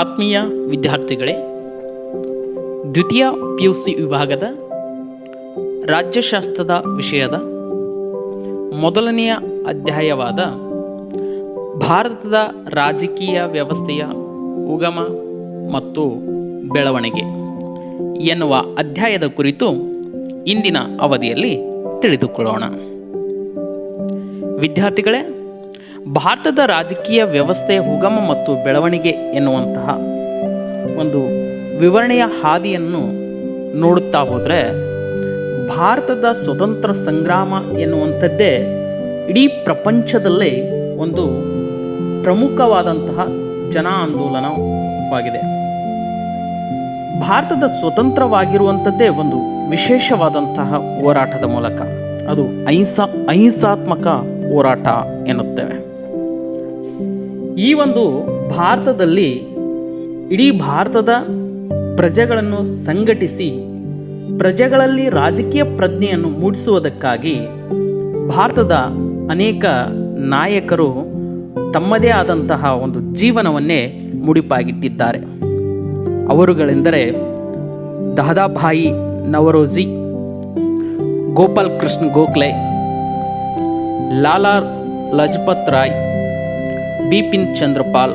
ಆತ್ಮೀಯ ವಿದ್ಯಾರ್ಥಿಗಳೇ, ದ್ವಿತೀಯ PUC ವಿಭಾಗದ ರಾಜ್ಯಶಾಸ್ತ್ರದ ವಿಷಯದ ಮೊದಲನೆಯ ಅಧ್ಯಾಯವಾದ ಭಾರತದ ರಾಜಕೀಯ ವ್ಯವಸ್ಥೆಯ ಉಗಮ ಮತ್ತು ಬೆಳವಣಿಗೆ ಎನ್ನುವ ಅಧ್ಯಾಯದ ಕುರಿತು ಇಂದಿನ ಅವಧಿಯಲ್ಲಿ ತಿಳಿದುಕೊಳ್ಳೋಣ. ವಿದ್ಯಾರ್ಥಿಗಳೇ, ಭಾರತದ ರಾಜಕೀಯ ವ್ಯವಸ್ಥೆಯ ಉಗಮ ಮತ್ತು ಬೆಳವಣಿಗೆ ಎನ್ನುವಂತಹ ಒಂದು ವಿವರಣೆಯ ಹಾದಿಯನ್ನು ನೋಡುತ್ತಾ ಹೋದರೆ ಭಾರತದ ಸ್ವತಂತ್ರ ಸಂಗ್ರಾಮ ಎನ್ನುವಂಥದ್ದೇ ಇಡೀ ಪ್ರಪಂಚದಲ್ಲೇ ಒಂದು ಪ್ರಮುಖವಾದಂತಹ ಜನ ಆಂದೋಲನವಾಗಿದೆ. ಭಾರತದ ಸ್ವತಂತ್ರವಾಗಿರುವಂಥದ್ದೇ ಒಂದು ವಿಶೇಷವಾದಂತಹ ಹೋರಾಟದ ಮೂಲಕ, ಅದು ಅಹಿಂಸಾತ್ಮಕ ಹೋರಾಟ ಎನ್ನುತ್ತೇವೆ. ಈ ಒಂದು ಭಾರತದಲ್ಲಿ ಇಡೀ ಭಾರತದ ಪ್ರಜೆಗಳನ್ನು ಸಂಘಟಿಸಿ ಪ್ರಜೆಗಳಲ್ಲಿ ರಾಜಕೀಯ ಪ್ರಜ್ಞೆಯನ್ನು ಮೂಡಿಸುವುದಕ್ಕಾಗಿ ಭಾರತದ ಅನೇಕ ನಾಯಕರು ತಮ್ಮದೇ ಆದಂತಹ ಒಂದು ಜೀವನವನ್ನೇ ಮುಡಿಪಾಗಿಟ್ಟಿದ್ದಾರೆ. ಅವರುಗಳೆಂದರೆ ದಾದಾಭಾಯಿ ನವರೋಜಿ, ಗೋಪಾಲ್ ಕೃಷ್ಣ ಗೋಖಲೆ, ಲಾಲಾ ಲಜಪತ್ ರಾಯ್, ಬಿಪಿನ್ ಚಂದ್ರಪಾಲ್,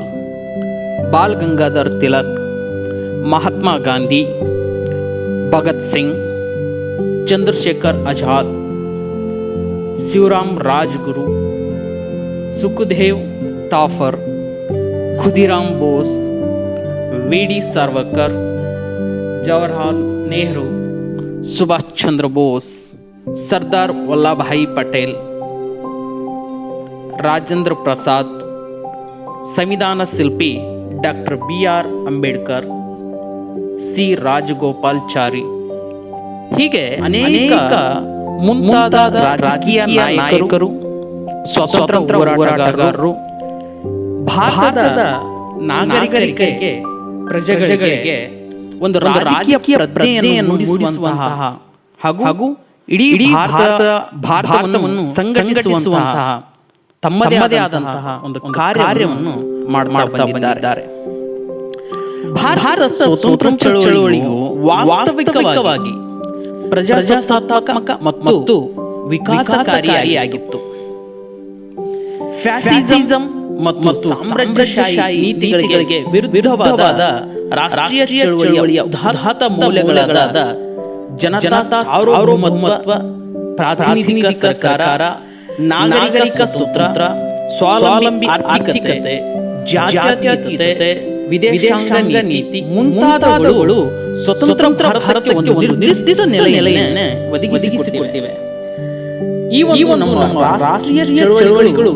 ಬಾಲ್ ಗಂಗಾಧರ್ ತಿಲಕ್, ಮಹಾತ್ಮ ಗಾಂಧಿ, ಭಗತ್ ಸಿಂಗ್, ಚಂದ್ರಶೇಖರ್ ಆಜಾದ್, ಶಿವರಾಮ್ ರಾಜ್ಗುರು, ಸುಖದೇವ್ ತಾಫರ್, ಖುದಿರಾಮ್ ಬೋಸ್, ವಿ.ಡಿ. ಸಾವರ್ಕರ್, ಜವಾಹರ್ಲಾಲ್ ನೆಹರು, ಸುಭಾಷ್ ಚಂದ್ರ ಬೋಸ್, ಸರ್ದಾರ್ ವಲ್ಲಭಭಾಯಿ ಪಟೇಲ್, ರಾಜೇಂದ್ರ ಪ್ರಸಾದ್, ಸಂವಿಧಾನ ಶಿಲ್ಪಿ doctor B.R. Ambedkar, C Rajagopalachari, ಹೀಗೆ ಅನೇಕ ಮುಂತಾದ ರಾಜಕೀಯ ನಾಯಕರು, ಸ್ವತಂತ್ರ ಹೋರಾಟಗಾರರು ಭಾರತದ ನಾಗರಿಕರಿಗೆ, ಪ್ರಜೆಗಳಿಗೆ ಒಂದು ರಾಜಕೀಯ ಪ್ರಜ್ಞೆಯನ್ನು ಮೂಡಿಸುವಂತಹ ಹಾಗೂ ಇಡೀ ಭಾರತವನ್ನು ಸಂಘಟಿಸುವಂತಹ ತಮ್ಮದೇ ಆದಂತಹ ಒಂದು ಕಾರ್ಯವನ್ನು ಮಾಡ್ತಾ ಬಂದಿದ್ದಾರೆ. ಭಾರತ ಸ್ವತಂತ್ರ ಚಳವಳಿಯು ವಾಸ್ತವಿಕವಾಗಿ ಪ್ರಜಾಸತ್ತಾತ್ಮಕ ಮತ್ತು ವಿಕಾಸಕಾರಿಯಾಗಿತ್ತು. ಫ್ಯಾಸಿಸಂ ಮತ್ತು ಸಾಮ್ರಾಜ್ಯಶಾಹಿ ನೀತಿಗಳಿಗೆ ವಿರುದ್ಧವಾದ ರಾಷ್ಟ್ರೀಯ ಚಳವಳಿಯ ಉದಾತ್ತ ಮೌಲ್ಯಗಳಾದ ಜನತಾ ಸಾರ್ವಭೌಮತ್ವ, ಪ್ರಾತಿನಿಧಿಕ ಸರ್ಕಾರ, ನಾಗರಿಕ ಸ್ವತಂತ್ರ, ಸ್ವಾವಲಂಬಿ ಆರ್ಥಿಕತೆ, ಜಾತ್ಯತೀತತೆ, ವಿದೇಶಾಂಗ ನೀತಿ ಮುಂತಾದವುಗಳು ಸ್ವತಂತ್ರ ಭಾರತಕ್ಕೆ ಒಂದು ನಿರ್ದಿಷ್ಟ ನೆಲೆಯನ್ನೇ ಒದಗಿಸಿಕೊಟ್ಟಿವೆ. ಈ ಒಂದು ನಮ್ಮ ರಾಷ್ಟ್ರೀಯ ಚಳವಳಿಗಳು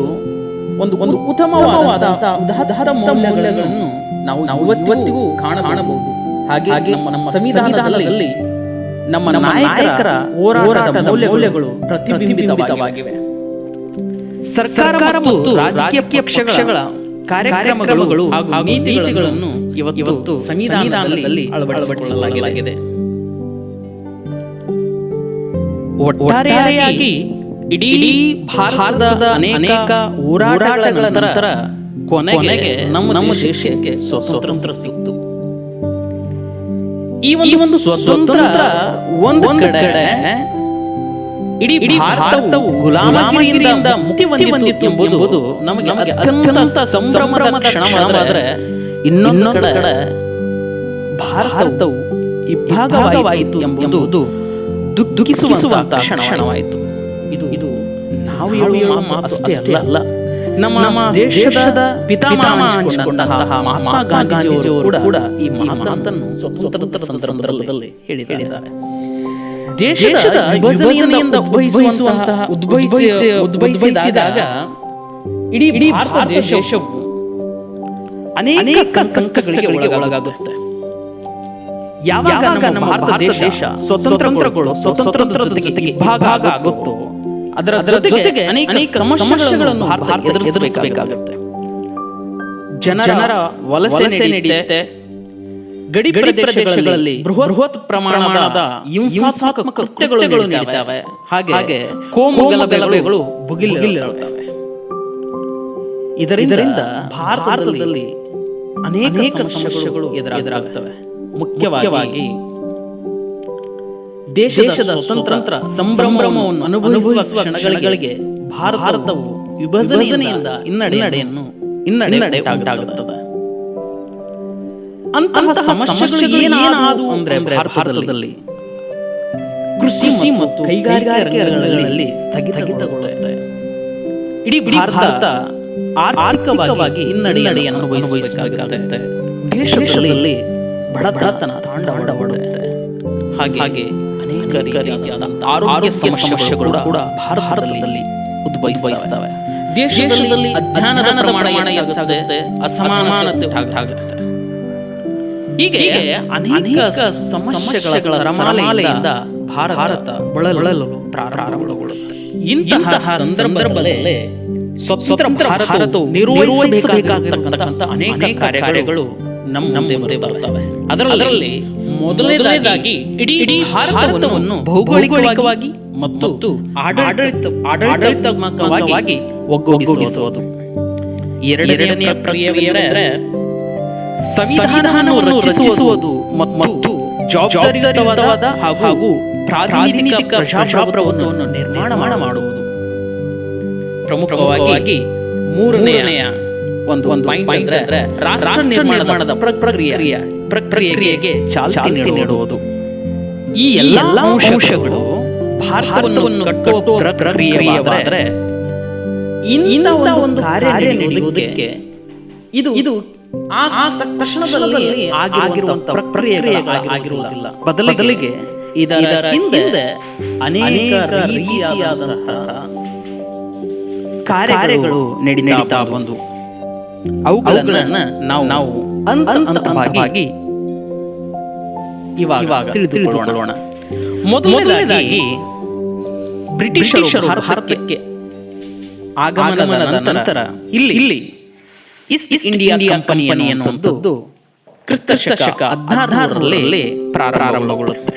ಒಂದು ಉತ್ತಮವಾದ ಉದಾತ್ತ ಮೌಲ್ಯಗಳನ್ನು ನಾವು ಇವತ್ತಿಗೂ ಕಾಣಬಹುದು. ಹಾಗೆ ನಮ್ಮ ಸಂವಿಧಾನದಲ್ಲಿ ನಮ್ಮ ನಾಯಕರ ಹೋರಾಟದ ಮೌಲ್ಯಗಳು ಪ್ರತಿಬಿಂಬಿತವಾಗಿವೆ. ಸರ್ಕಾರ ಮತ್ತು ರಾಜಕೀಯ ಪಕ್ಷಗಳ ಕಾರ್ಯಕ್ರಮಗಳು ಹಾಗೂ ನೀತಿಗಳನ್ನು ಇವತ್ತು ಸಂವಿಧಾನದಲ್ಲಿ ಅಳವಡಿಸಿಕೊಳ್ಳಲಾಗಿದೆ. ಒಟ್ಟಾರೆಯಾಗಿ ಇಡೀ ಭಾರತದ ಅನೇಕ ಹೋರಾಟಗಳ ನಂತರ ಕೊನೆಗೆ ನಮ್ಮ ದೇಶಕ್ಕೆ ಸ್ವಾತಂತ್ರ್ಯ ಸಿಕ್ತು. ಈ ಒಂದು ಸ್ವತಂತ್ರ ಒಂದು ಕಡೆ ಇಡೀ ಭಾರತವು ಗುಲಾಮಗಿರಿಯಿಂದ ಮುಕ್ತಿ ಹೊಂದಿತ್ತು ಎಂಬುದು ನಮಗೆ ಅತ್ಯಂತ ಸಂಭ್ರಮದ ಕ್ಷಣವಾದರೆ, ಇನ್ನೊಂದು ಕಡೆ ಭಾರತವು ಇಬ್ಬಾಗವಾಯಿತು ಎಂಬುದು ದುಃಖಿಸುವಂತಹ ಕ್ಷಣವಾಯಿತು. ಇದು ನಾವು ಹೇಳುವ ಮಾತು ಅಷ್ಟೇ ಅಲ್ಲ, ನಮ್ಮ ದೇಶದ ಪಿತಾಮಹ ಅನಿಸಿಕೊಂಡಂತಹ ಮಹಾತ್ಮ ಗಾಂಧಿಯವರು ಕೂಡ ಈ ಮಾತನ್ನು ಸ್ವತಂತ್ರ ಸಂದರ್ಭದಲ್ಲಿ ಹೇಳಿದ್ದಾರೆ. ದೇಶದ ವಿಭಜನೆಯಿಂದ ಉದ್ಭವಿಸಿದಾಗ ಇಡೀ ಭಾರತ ದೇಶವು ಅನೇಕ ಸಂಕಷ್ಟಗಳಿಗೆ ಒಳಗಾಗುತ್ತೆ. ಯಾವಾಗ ನಮ್ಮ ಭಾರತ ದೇಶ ಸ್ವತಂತ್ರದ ಜೊತೆಗೆ ಭಾಗ ಆಗುತ್ತೋ ಅದರ ಜೊತೆಗೆ ಅನೇಕ ಸಮಸ್ಯೆಗಳನ್ನು ಭಾರತ ಎದುರಿಸಬೇಕಾಗುತ್ತೆ. ಜನರ ವಲಸೆ ನಡೆಯುತ್ತೆ. ಗಡಿ ಪ್ರದೇಶಗಳಲ್ಲಿ ಬೃಹತ್ ಪ್ರಮಾಣದ ಹಿಂಸಾತ್ಮಕ ಕೃತ್ಯಗಳು ನಡೀತವೆ. ಹಾಗೆ ಕೋಮು ಗಲಭೆಗಳು ಭುಗಿಲೇಳುತ್ತವೆ. ಇದರಿಂದ ಭಾರತದಲ್ಲಿ ಅನೇಕ ಸಮಸ್ಯೆಗಳು ಎದುರಾಗುತ್ತವೆ. ಮುಖ್ಯವಾಗಿ ದೇಶದ ಸ್ವತಂತ್ರ ಸಂಭ್ರಮವನ್ನು ಅನುಭವಿಸುವ ಕ್ಷಣಗಳಿಗೆ ಭಾರತವು ವಿಭಜನೆಯಿಂದ ಹಿನ್ನಡೆ ಉಂಟಾಗುತ್ತದೆ. ಅಂತಹ ಸಮಸ್ಯೆಗಳು ಏನಾದವು ಅಂದ್ರೆ ಭಾರತದಲ್ಲಿ ಕೃಷಿ ಮತ್ತು ಕೈಗಾರಿಕಾ ರಂಗಗಳಲ್ಲಿ ಸ್ಥಗಿತಗೊಳ್ಳುತ್ತೆ. ಇಡೀ ಭಾರತ ಆರ್ಥಿಕವಾಗಿ ಹಿನ್ನಡೆಯನ್ನು ಅನುಭವಿಸಬೇಕಾಗುತ್ತೆ. ದೇಶದಲ್ಲಿ ಬಡತನ ತಾಂಡವವಾಡುತ್ತೆ. ಹಾಗೆ ಅನೇಕ ರೀತಿಯಾದ ಆರೋಗ್ಯ ಸಮಸ್ಯೆಗಳು ಕೂಡ ಭಾರತದಲ್ಲಿ ಉದ್ಭವಿಸುತ್ತವೆ. ದೇಶದಲ್ಲಿ ಅಜ್ಞಾನದ ಪ್ರಮಾಣ ಹೆಚ್ಚಾಗುತ್ತೆ, ಅಸಮಾನತೆ ಆಗುತ್ತೆ. ಹೀಗೆ ಅನೇಕ ಸಮಸ್ಯೆಗಳ ಸರಮಾಲೆಯಿಂದ ಭಾರತ ಬಳಲಲು ಪ್ರಾರಂಭಗೊಳ್ಳುತ್ತೆ. ಇಂತಹ ಸಂದರ್ಭದಲ್ಲಿ ಸ್ವತಂತ್ರ ಭಾರತವು ನಿರ್ವಹಿಸಬೇಕಾಗಿರತಕ್ಕಂಥ ಅನೇಕ ಕಾರ್ಯಗಳು ನಮ್ಮ ಮುಂದೆ ಬರುತ್ತವೆ. ಅದರಲ್ಲಿ ಮೊದಲನೇದಾಗಿ ಇಡೀ ಭಾರತವನ್ನು ಭೌಗೋಳಿಕವಾಗಿ ಮತ್ತು ಆಡಳಿತಾತ್ಮಕವಾಗಿ ಒಗ್ಗೂಡಿಸುವುದು. ಎರಡನೆಯ ಪ್ರಕ್ರಿಯೆಯೆಂದರೆ ಸಂವಿಧಾನವನ್ನು ರಚಿಸುವುದು ಮತ್ತು ಜವಾಬ್ದಾರಿಯುತವಾದ ಹಾಗೂ ಪ್ರಾತಿನಿಧಿಕ ಪ್ರಜಾಪ್ರಭುತ್ವವನ್ನು ನಿರ್ಮಾಣ ಮಾಡುವುದು. ಪ್ರಮುಖವಾಗಿ ಮೂರನೆಯ ಒಂದು ಪಾಯಿಂಟ್ ಅಂದ್ರೆ ರಾಷ್ಟ್ರ ನಿರ್ಮಾಣದ ಪ್ರಕ್ರಿಯೆಗೆ ಚಾಲನೆ ನೀಡುವುದು. ಈ ಎಲ್ಲ ಅಂಶಗಳು ಭಾರತವನ್ನು ಕಟ್ಟುವ ಪ್ರಕ್ರಿಯೆಯಾದರೆ ಇಂಥ ಒಂದು ಕಾರ್ಯ ನಡೆಯುವುದಕ್ಕೆ ಇದು ತಕ್ಷಣದಲ್ಲಿ ಆಗಿರುವಂತಹ ಪ್ರಕ್ರಿಯೆಗಳಾಗಿರುವುದಿಲ್ಲ. ಬದಲಿಗೆ ಇದರ ಹಿಂದೆ ಅನೇಕ ರೀತಿಯಾದಂತಹ ಕಾರ್ಯಗಳು ನಡೀತಾ ಬಂದು ಅವುಗಳನ್ನ ನಾವು ಹಂತವಾಗಿ ಇವಾಗ ತಿಳಿದುಕೊಳ್ಳೋಣ. ಮೊದಲನೇದಾಗಿ ಬ್ರಿಟಿಷರು ಭಾರತಕ್ಕೆ ಆಗಮನದ ನಂತರ ಇಲ್ಲಿ ಈಸ್ಟ್ ಇಂಡಿಯಾ ಕಂಪನಿ ಎನ್ನುವಂಥದ್ದು ಕ್ರಿಸ್ತಶಕ 16ರಲ್ಲಿ ಪ್ರಾರಂಭಗೊಳ್ಳುತ್ತೆ.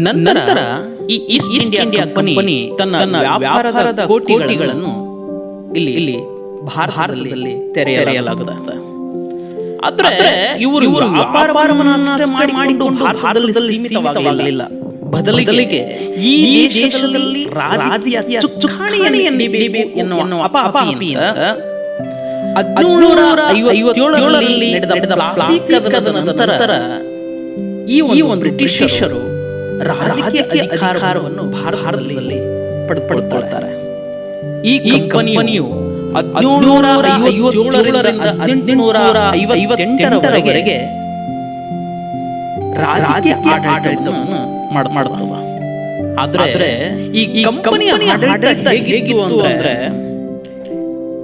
ನಂತರ ಈ ಈಸ್ಟ್ ಇಂಡಿಯಾ ಕಂಪನಿ ತನ್ನ ವ್ಯಾಪಾರದ ಕೋಟಿಗಳನ್ನು ಇಲ್ಲಿ ಭಾರತದಲ್ಲಿ ತೆರೆಯಲಾಗುತ್ತದೆ. ಆದರೆ ಇವರು ವ್ಯಾಪಾರವನ್ನಷ್ಟೇ ಮಾಡಿಕೊಂಡು ಭಾರತದಲ್ಲಿ ಸೀಮಿತವಾಗಲಿಲ್ಲ. ಬದಲಿಗೆ ಈ ದೇಶದಲ್ಲಿ ರಾಜಕೀಯ ಚುಕ್ಕಾಣಿಯನ್ನು ಎನ್ನುವ ಅಪಾಪಿಯಿಂದ 1757ರಲ್ಲಿ ನಡೆದ ಪ್ಲಾಸಿಕದ ನಂತರ ಈ ಒಂದು ಬ್ರಿಟಿಷರು ರಾಜಕೀಯ ಅಧಿಕಾರವನ್ನು ಭಾರತದಲ್ಲಿ ಪಡೆದುಕೊಳ್ಳುತ್ತಾರೆ. ಈ ಕಂಪನಿಯು 1757ರಿಂದ 1858ರವರೆಗೆ ರಾಜಕೀಯ ಆಡಳಿತವನ್ನು ಮಾಡುತ್ತವ. ಆದರೆ ಈ ಕಂಪನಿಯ ಆಡಳಿತ ಹೇಗಿತ್ತು ಅಂದ್ರೆ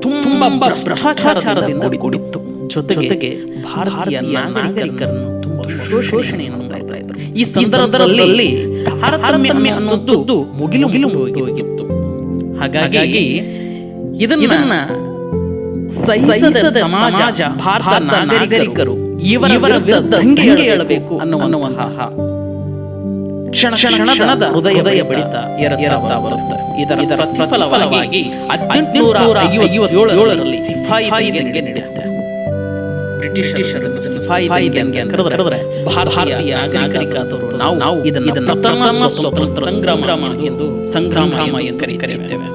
ತುಂಬಾ ಭ್ರಷ್ಟಾಚಾರದಿಂದ ಕೂಡಿತ್ತು. ಜೊತೆಗೆ ಭಾರತೀಯ ನಾಗರಿಕರನ್ನು ತುಂಬಾ ಶೋಷಣೆಯನ್ನು ಮಾಡ್ತಾ ಇದ್ರು. ಈ ಸಂದರ್ಭದಲ್ಲಿ ತಾರತಮ್ಯ ಅನ್ನೋದು ಮುಗಿಲು ಹೋಗಿತ್ತು. ಹಾಗಾಗಿ ಇದನ್ನ ಸಹಿಸದ ಸಮಾಜ ಭಾರತ ನಾಗರಿಕರು ಇವರ ವಿರುದ್ಧ ದಂಗೆ ಏಳಬೇಕು ಅನ್ನುವಂತಹ ಕ್ಷಣದ ಹೃದಯ ಬಡಿತ ಏರುತ್ತಾ ಬರುತ್ತೆ. ಇದರ ಪ್ರತಿಫಲವಾಗಿ 1857ರಲ್ಲಿ ಸಿಪಾಯಿ ದಂಗೆ ನಡೆಯುತ್ತೆ. ಬ್ರಿಟಿಷರನ್ನು ಸಿಪಾಯಿ ದಂಗೆ ಅಂತ ಕರೆದರೆ ಭಾರತೀಯ ನಾಗರಿಕರು ನಾವು ಇದನ್ನು ಪ್ರಥಮ ಸ್ವತಂತ್ರ ಸಂಗ್ರಾಮ ಎಂದು ಕರೆಯುತ್ತೇವೆ.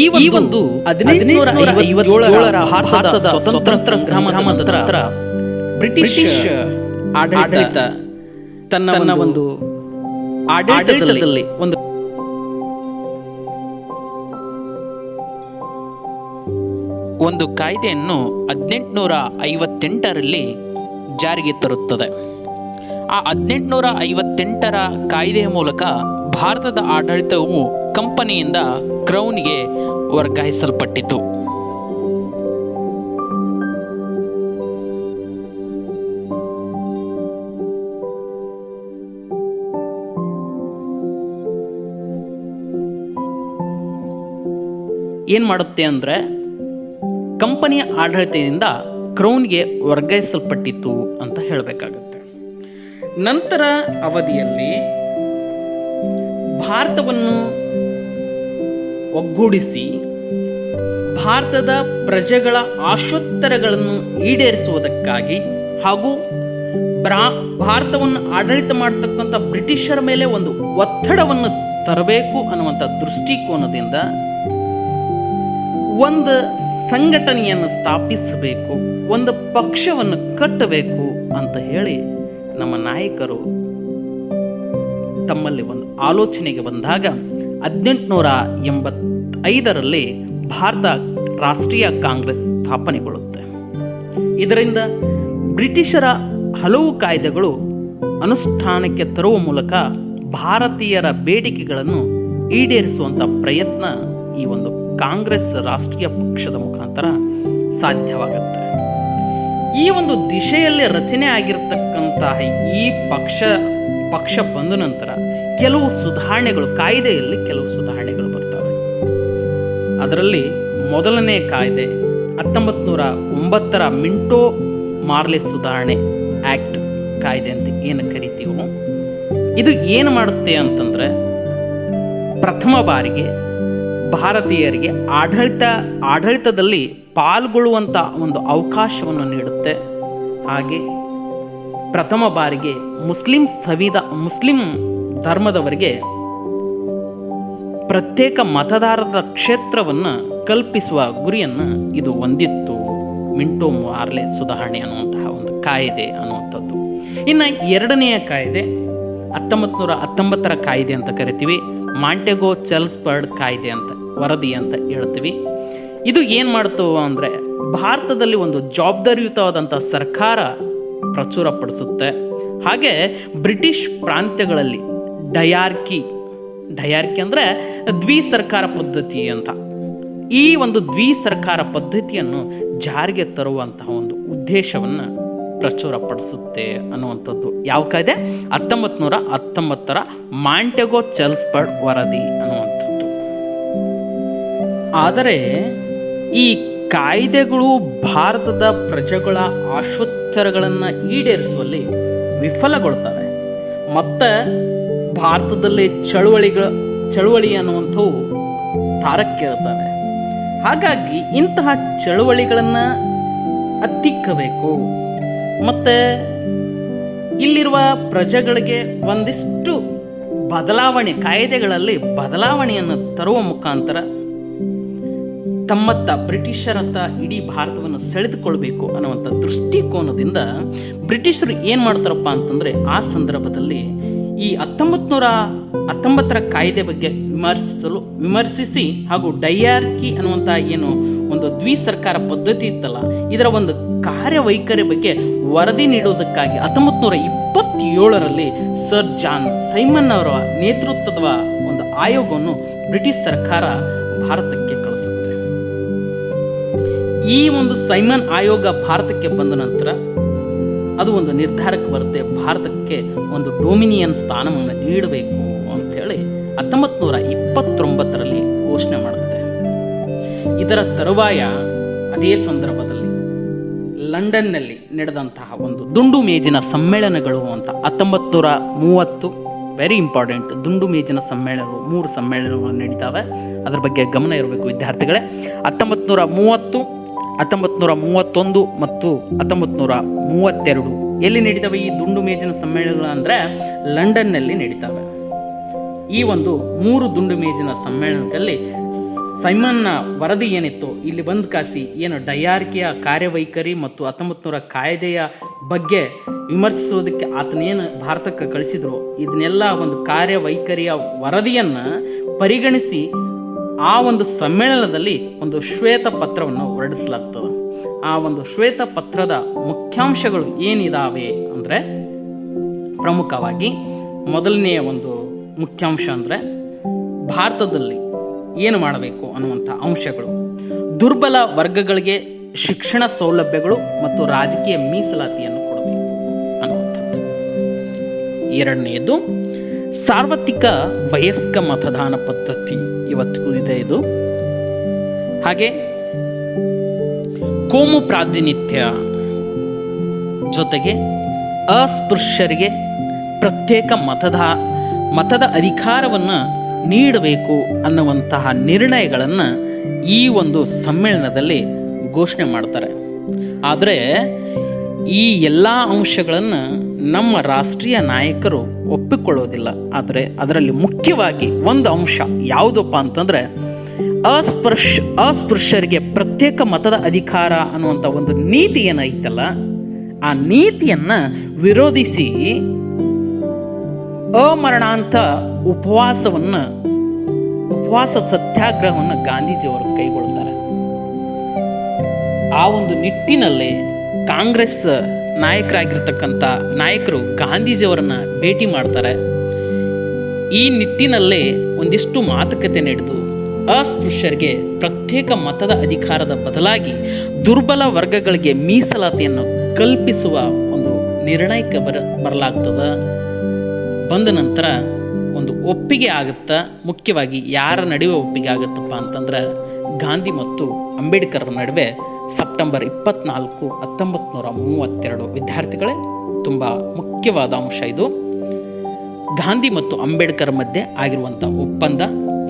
ಈ ಒಂದು 1857ರ ಭಾರತದ ಸ್ವತಂತ್ರ ಸಂಗ್ರಾಮದ ನಂತರ ಬ್ರಿಟಿಷ್ ಆಡಳಿತ ತನ್ನ ಒಂದು ಆಡಳಿತದಲ್ಲಿ ಒಂದು ಕಾಯ್ದೆಯನ್ನು 1858ರಲ್ಲಿ ಜಾರಿಗೆ ತರುತ್ತದೆ. ಆ 1858ರ ಕಾಯ್ದೆಯ ಮೂಲಕ ಭಾರತದ ಆಡಳಿತವು ಕಂಪನಿಯಿಂದ ಕ್ರೌನ್ಗೆ ವರ್ಗಾಯಿಸಲ್ಪಟ್ಟಿತು. ಏನ್ ಮಾಡುತ್ತೆ ಅಂದ್ರೆ ಕಂಪನಿಯ ಆಡಳಿತದಿಂದ ಕ್ರೌನ್ಗೆ ವರ್ಗಾಯಿಸಲ್ಪಟ್ಟಿತ್ತು ಅಂತ ಹೇಳಬೇಕಾಗುತ್ತೆ. ನಂತರ ಅವಧಿಯಲ್ಲಿ ಭಾರತವನ್ನು ಒಗ್ಗೂಡಿಸಿ ಭಾರತದ ಪ್ರಜೆಗಳ ಆಶೋತ್ತರಗಳನ್ನು ಈಡೇರಿಸುವುದಕ್ಕಾಗಿ ಹಾಗೂ ಭಾರತವನ್ನು ಆಡಳಿತ ಮಾಡತಕ್ಕಂಥ ಬ್ರಿಟಿಷರ ಮೇಲೆ ಒಂದು ಒತ್ತಡವನ್ನು ತರಬೇಕು ಅನ್ನುವಂಥ ದೃಷ್ಟಿಕೋನದಿಂದ ಒಂದು ಸಂಘಟನೆಯನ್ನು ಸ್ಥಾಪಿಸಬೇಕು, ಒಂದು ಪಕ್ಷವನ್ನು ಕಟ್ಟಬೇಕು ಅಂತ ಹೇಳಿ ನಮ್ಮ ನಾಯಕರು ತಮ್ಮಲ್ಲಿ ಒಂದು ಆಲೋಚನೆಗೆ ಬಂದಾಗ 1885ರಲ್ಲಿ ಭಾರತ ರಾಷ್ಟ್ರೀಯ ಕಾಂಗ್ರೆಸ್ ಸ್ಥಾಪನೆಗೊಳ್ಳುತ್ತೆ. ಇದರಿಂದ ಬ್ರಿಟಿಷರ ಹಲವು ಕಾಯ್ದೆಗಳು ಅನುಷ್ಠಾನಕ್ಕೆ ತರುವ ಮೂಲಕ ಭಾರತೀಯರ ಬೇಡಿಕೆಗಳನ್ನು ಈಡೇರಿಸುವಂಥ ಪ್ರಯತ್ನ ಈ ಒಂದು ಕಾಂಗ್ರೆಸ್ ರಾಷ್ಟ್ರೀಯ ಪಕ್ಷದ ಮುಖಾಂತರ ಸಾಧ್ಯವಾಗುತ್ತೆ. ಈ ಒಂದು ದಿಶೆಯಲ್ಲಿ ರಚನೆ ಆಗಿರತಕ್ಕಂತಹ ಈ ಪಕ್ಷ ಬಂದ ನಂತರ ಕೆಲವು ಸುಧಾರಣೆಗಳು, ಕಾಯ್ದೆಯಲ್ಲಿ ಕೆಲವು ಸುಧಾರಣೆಗಳು ಬರ್ತವೆ. ಅದರಲ್ಲಿ ಮೊದಲನೇ ಕಾಯ್ದೆ 1909ರ ಮಿಂಟೋ ಮಾರ್ಲೆ ಸುಧಾರಣೆ ಆಕ್ಟ್ ಕಾಯ್ದೆ ಅಂತ ಏನು ಕರಿತೀವೋ, ಇದು ಏನು ಮಾಡುತ್ತೆ ಅಂತಂದ್ರೆ ಪ್ರಥಮ ಬಾರಿಗೆ ಭಾರತೀಯರಿಗೆ ಆಡಳಿತದಲ್ಲಿ ಪಾಲ್ಗೊಳ್ಳುವಂಥ ಒಂದು ಅವಕಾಶವನ್ನು ನೀಡುತ್ತೆ. ಹಾಗೆ ಪ್ರಥಮ ಬಾರಿಗೆ ಮುಸ್ಲಿಂ ಧರ್ಮದವರಿಗೆ ಪ್ರತ್ಯೇಕ ಮತದಾರರ ಕ್ಷೇತ್ರವನ್ನು ಕಲ್ಪಿಸುವ ಗುರಿಯನ್ನು ಇದು ಹೊಂದಿತ್ತು. ಮಿಂಟೋ ಮಾರ್ಲೆ ಸುಧಾರಣೆ ಅನ್ನುವಂತಹ ಒಂದು ಕಾಯ್ದೆ ಅನ್ನುವಂಥದ್ದು. ಇನ್ನು ಎರಡನೆಯ ಕಾಯ್ದೆ 1919ರ ಕಾಯ್ದೆ ಅಂತ ಕರಿತೀವಿ. ಮಾಂಟೆಗೋ ಚೆಲ್ಸ್ಬರ್ಗ್ ಕಾಯ್ದೆ ಅಂತ, ವರದಿ ಅಂತ ಹೇಳ್ತೀವಿ. ಇದು ಏನು ಮಾಡ್ತು ಅಂದರೆ ಭಾರತದಲ್ಲಿ ಒಂದು ಜವಾಬ್ದಾರಿಯುತವಾದಂಥ ಸರ್ಕಾರ ಪ್ರಚುರಪಡಿಸುತ್ತೆ. ಹಾಗೆ ಬ್ರಿಟಿಷ್ ಪ್ರಾಂತ್ಯಗಳಲ್ಲಿ ಡಯಾರ್ಕಿ ಅಂದರೆ ದ್ವಿಸರ್ಕಾರ ಪದ್ಧತಿ ಅಂತ, ಈ ಒಂದು ದ್ವಿಸರ್ಕಾರ ಪದ್ಧತಿಯನ್ನು ಜಾರಿಗೆ ತರುವಂತಹ ಒಂದು ಉದ್ದೇಶವನ್ನು ಪ್ರಚುರಪಡಿಸುತ್ತೆ ಅನ್ನುವಂಥದ್ದು. ಯಾವ ಕಾಯ್ದೆ? 1919ರ ಮಾಂಟೆಗೋ ಚೆಲ್ಸ್ಬರ್ಗ್ ವರದಿ ಅನ್ನುವಂಥದ್ದು. ಆದರೆ ಈ ಕಾಯ್ದೆಗಳು ಭಾರತದ ಪ್ರಜೆಗಳ ಆಶೋತ್ತರಗಳನ್ನು ಈಡೇರಿಸುವಲ್ಲಿ ವಿಫಲಗೊಳ್ತವೆ. ಮತ್ತು ಭಾರತದಲ್ಲಿ ಚಳುವಳಿ ಅನ್ನುವಂಥವು ತಾರಕ್ಕೇರುತ್ತವೆ. ಹಾಗಾಗಿ ಇಂತಹ ಚಳುವಳಿಗಳನ್ನು ಹತ್ತಿಕ್ಕಬೇಕು ಮತ್ತು ಇಲ್ಲಿರುವ ಪ್ರಜೆಗಳಿಗೆ ಒಂದಿಷ್ಟು ಕಾಯ್ದೆಗಳಲ್ಲಿ ಬದಲಾವಣೆಯನ್ನು ತರುವ ಮುಖಾಂತರ ತಮ್ಮತ್ತ ಬ್ರಿಟಿಷರತ್ತ ಇಡೀ ಭಾರತವನ್ನು ಸೆಳೆದುಕೊಳ್ಬೇಕು ಅನ್ನುವಂಥ ದೃಷ್ಟಿಕೋನದಿಂದ ಬ್ರಿಟಿಷರು ಏನು ಮಾಡ್ತಾರಪ್ಪ ಅಂತಂದರೆ ಆ ಸಂದರ್ಭದಲ್ಲಿ ಈ 1919ರ ಕಾಯ್ದೆ ಬಗ್ಗೆ ವಿಮರ್ಶಿಸಿ ಹಾಗೂ ಡಯಾರ್ಕಿ ಅನ್ನುವಂಥ ಏನು ಒಂದು ದ್ವಿಸರ್ಕಾರ ಪದ್ಧತಿ ಇತ್ತಲ್ಲ, ಇದರ ಒಂದು ಕಾರ್ಯವೈಖರಿ ಬಗ್ಗೆ ವರದಿ ನೀಡುವುದಕ್ಕಾಗಿ 1927ರಲ್ಲಿ ಸರ್ ಜಾನ್ ಸೈಮನ್ ಅವರ ನೇತೃತ್ವದ ಒಂದು ಆಯೋಗವನ್ನು ಬ್ರಿಟಿಷ್ ಸರ್ಕಾರ ಭಾರತಕ್ಕೆ ಕಳಿಸುತ್ತೆ. ಈ ಒಂದು ಸೈಮನ್ ಆಯೋಗ ಭಾರತಕ್ಕೆ ಬಂದ ನಂತರ ಅದು ಒಂದು ನಿರ್ಧಾರಕ್ಕೆ ಬರುತ್ತೆ, ಭಾರತಕ್ಕೆ ಒಂದು ಡೊಮಿನಿಯನ್ ಸ್ಥಾನವನ್ನು ನೀಡಬೇಕು ಅಂತೇಳಿ 1929ರಲ್ಲಿ ಘೋಷಣೆ ಮಾಡುತ್ತೆ. ಇದರ ತರುವಾಯ ಅದೇ ಸಂದರ್ಭದಲ್ಲಿ ಲಂಡನ್ನಲ್ಲಿ ನಡೆದಂತಹ ಒಂದು ದುಂಡು ಮೇಜಿನ ಸಮ್ಮೇಳನಗಳು ಅಂತ 1930, ವೆರಿ ಇಂಪಾರ್ಟೆಂಟ್, ದುಂಡು ಮೇಜಿನ ಸಮ್ಮೇಳನಗಳು 3 ಸಮ್ಮೇಳನಗಳು ನಡೀತಾವೆ. ಅದರ ಬಗ್ಗೆ ಗಮನ ಇರಬೇಕು ವಿದ್ಯಾರ್ಥಿಗಳೇ. 1930, 1931 ಮತ್ತು 1932 ಎಲ್ಲಿ ನಡೀತವೆ ಈ ದುಂಡು ಮೇಜಿನ ಸಮ್ಮೇಳನಗಳು ಅಂದರೆ ಲಂಡನ್ನಲ್ಲಿ ನಡೀತವೆ. ಈ ಒಂದು 3 ದುಂಡು ಮೇಜಿನ ಸಮ್ಮೇಳನದಲ್ಲಿ ಸೈಮನ್ನ ವರದಿ ಏನಿತ್ತು, ಇಲ್ಲಿ ಬಂದು ಕಾಸಿ ಏನು ಡಯಾರ್ಕಿಯ ಕಾರ್ಯವೈಖರಿ ಮತ್ತು 1900ರ ಕಾಯ್ದೆಯ ಬಗ್ಗೆ ವಿಮರ್ಶಿಸೋದಕ್ಕೆ ಆತನೇನು ಭಾರತಕ್ಕೆ ಕಳಿಸಿದ್ರು, ಇದನ್ನೆಲ್ಲ ಒಂದು ಕಾರ್ಯವೈಖರಿಯ ವರದಿಯನ್ನು ಪರಿಗಣಿಸಿ ಆ ಒಂದು ಸಮ್ಮೇಳನದಲ್ಲಿ ಒಂದು ಶ್ವೇತ ಪತ್ರವನ್ನು ಹೊರಡಿಸಲಾಗ್ತದೆ. ಆ ಒಂದು ಶ್ವೇತ ಪತ್ರದ ಮುಖ್ಯಾಂಶಗಳು ಏನಿದಾವೆ ಅಂದರೆ ಪ್ರಮುಖವಾಗಿ ಮೊದಲನೆಯ ಒಂದು ಮುಖ್ಯಾಂಶ ಅಂದರೆ ಭಾರತದಲ್ಲಿ ಏನು ಮಾಡಬೇಕು ಅನ್ನುವಂಥ ಅಂಶಗಳು, ದುರ್ಬಲ ವರ್ಗಗಳಿಗೆ ಶಿಕ್ಷಣ ಸೌಲಭ್ಯಗಳು ಮತ್ತು ರಾಜಕೀಯ ಮೀಸಲಾತಿಯನ್ನು ಕೊಡಬೇಕು ಅನ್ನುವಂಥದ್ದು. ಎರಡನೆಯದು ಸಾರ್ವತ್ರಿಕ ವಯಸ್ಕ ಮತದಾನ ಪದ್ಧತಿ ಇವತ್ತಿಗೂ ಇದೆ ಇದು. ಹಾಗೆ ಕೋಮು ಪ್ರಾತಿನಿಧ್ಯ ಜೊತೆಗೆ ಅಸ್ಪೃಶ್ಯರಿಗೆ ಪ್ರತ್ಯೇಕ ಮತದ ಅಧಿಕಾರವನ್ನು ನೀಡಬೇಕು ಅನ್ನುವಂತಹ ನಿರ್ಣಯಗಳನ್ನು ಈ ಒಂದು ಸಮ್ಮೇಳನದಲ್ಲಿ ಘೋಷಣೆ ಮಾಡ್ತಾರೆ. ಆದರೆ ಈ ಎಲ್ಲ ಅಂಶಗಳನ್ನು ನಮ್ಮ ರಾಷ್ಟ್ರೀಯ ನಾಯಕರು ಒಪ್ಪಿಕೊಳ್ಳೋದಿಲ್ಲ. ಆದರೆ ಅದರಲ್ಲಿ ಮುಖ್ಯವಾಗಿ ಒಂದು ಅಂಶ ಯಾವುದಪ್ಪ ಅಂತಂದರೆ ಅಸ್ಪೃಶ್ಯರಿಗೆ ಪ್ರತ್ಯೇಕ ಮತದ ಅಧಿಕಾರ ಅನ್ನುವಂಥ ಒಂದು ನೀತಿ ಏನೈತಲ್ಲ, ಆ ನೀತಿಯನ್ನು ವಿರೋಧಿಸಿ ಅಮರಣಾಂತ ಉಪವಾಸ ಸತ್ಯಾಗ್ರಹವನ್ನು ಗಾಂಧೀಜಿಯವರು ಕೈಗೊಳ್ಳುತ್ತಾರೆ. ಆ ಒಂದು ನಿಟ್ಟಿನಲ್ಲಿ ಕಾಂಗ್ರೆಸ್ ನಾಯಕರಾಗಿರ್ತಕ್ಕಂಥ ನಾಯಕರು ಗಾಂಧೀಜಿಯವರನ್ನ ಭೇಟಿ ಮಾಡ್ತಾರೆ. ಈ ನಿಟ್ಟಿನಲ್ಲೇ ಒಂದಿಷ್ಟು ಮಾತುಕತೆ ನಡೆದು ಅಸ್ಪೃಶ್ಯರಿಗೆ ಪ್ರತ್ಯೇಕ ಮತದ ಅಧಿಕಾರದ ಬದಲಾಗಿ ದುರ್ಬಲ ವರ್ಗಗಳಿಗೆ ಮೀಸಲಾತಿಯನ್ನು ಕಲ್ಪಿಸುವ ಒಂದು ನಿರ್ಣಯಕ್ಕೆ ಬರಲಾಗ್ತದೆ. ಬಂದ ನಂತರ ಒಂದು ಒಪ್ಪಿಗೆ ಆಗುತ್ತಾ. ಮುಖ್ಯವಾಗಿ ಯಾರ ನಡುವೆ ಒಪ್ಪಿಗೆ ಆಗುತ್ತಪ್ಪ ಅಂತಂದ್ರೆ ಗಾಂಧಿ ಮತ್ತು ಅಂಬೇಡ್ಕರ್ ನಡುವೆ ಸೆಪ್ಟೆಂಬರ್ 24, 1932. ವಿದ್ಯಾರ್ಥಿಗಳೇ, ತುಂಬ ಮುಖ್ಯವಾದ ಅಂಶ ಇದು. ಗಾಂಧಿ ಮತ್ತು ಅಂಬೇಡ್ಕರ್ ಮಧ್ಯೆ ಆಗಿರುವಂಥ ಒಪ್ಪಂದ